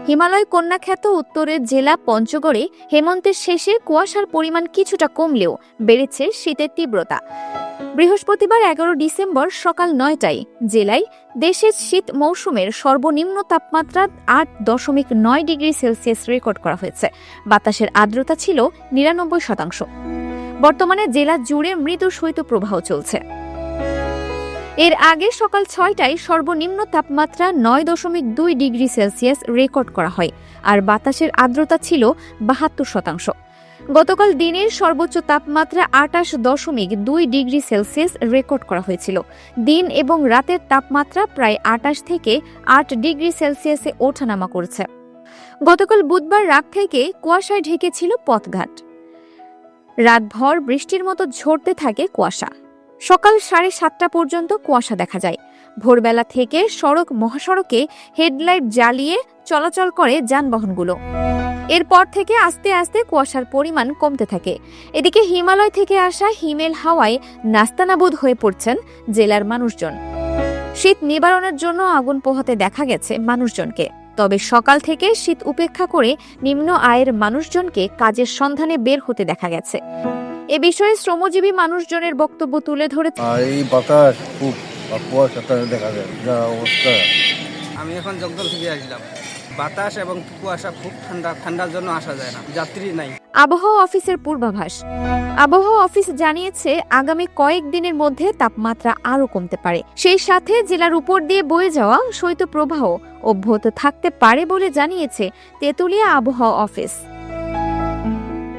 হিমালয় কন্যা খ্যাত উত্তরের জেলা পঞ্চগড়ে হেমন্তের শেষে কুয়াশার পরিমাণ কিছুটা কমলেও বেড়েছে শীতের তীব্রতা। বৃহস্পতিবার 11 ডিসেম্বর সকাল 9টায় জেলায় দেশের শীত মৌসুমের সর্বনিম্ন তাপমাত্রা 8.9 ডিগ্রি সেলসিয়াস রেকর্ড করা হয়েছে। বাতাসের আর্দ্রতা ছিল 99%। বর্তমানে জেলা জুড়ে মৃদু শৈত্যপ্রবাহ চলছে। এর আগে সকাল 6টায় সর্বনিম্ন তাপমাত্রা 9.2 ডিগ্রি সেলসিয়াস রেকর্ড করা হয়, আর বাতাসের আর্দ্রতা ছিল 72%। গতকাল দিনের সর্বোচ্চ তাপমাত্রা 28.2 ডিগ্রি সেলসিয়াস রেকর্ড করা হয়েছিল। দিন এবং রাতের তাপমাত্রা প্রায় 28 থেকে 8 ডিগ্রি সেলসিয়াসে ওঠানামা করেছে। গতকাল বুধবার রাত থেকে কুয়াশায় ঢেকেছিল পথঘাট। রাতভর বৃষ্টির মতো ঝরতে থাকে কুয়াশা। সকাল 7:30 পর্যন্ত কুয়াশা দেখা যায়। ভোরবেলা থেকে সড়ক মহাসড়কে হেডলাইট জ্বালিয়ে চলাচল করে যানবাহনগুলো। এরপর থেকে আস্তে আস্তে কুয়াশার পরিমাণ কমতে থাকে। এদিকে হিমালয় থেকে আসা হিমেল হাওয়ায় নাস্তানাবুদ হয়ে পড়ছেন জেলার মানুষজন। শীত নিবারণের জন্য আগুন পোহাতে দেখা গেছে মানুষজনকে। তবে সকাল থেকে শীত উপেক্ষা করে নিম্ন আয়ের মানুষজনকে কাজের সন্ধানে বের হতে দেখা গেছে। এ বিষয়ে শ্রমজীবী মানুষজনের বক্তব্য তুলে ধরে এই বাতাস খুব কুয়াশাটা দেখা যায়, যা অবস্থা। আমি এখন জগদল থেকে আসলাম। বাতাস এবং কুয়াশা খুব ঠান্ডার জন্য আসা যায় না, যাত্রী নাই। আবহাওয়া অফিসের পূর্বাভাস। আবহাওয়া অফিস জানিয়েছে আগামী কয়েকদিনের মধ্যে তাপমাত্রা আরও কমতে পারে। সেই সাথে জেলার উপর দিয়ে বয়ে যাওয়া শৈত্যপ্রবাহ অব্যাহত থাকতে পারে বলে জানিয়েছে তেঁতুলিয়া আবহাওয়া office.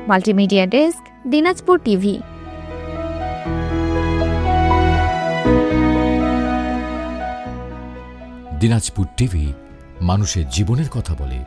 Multimedia desk, Dinajpur TV. Dinajpur TV মানুষের জীবনের কথা বলে।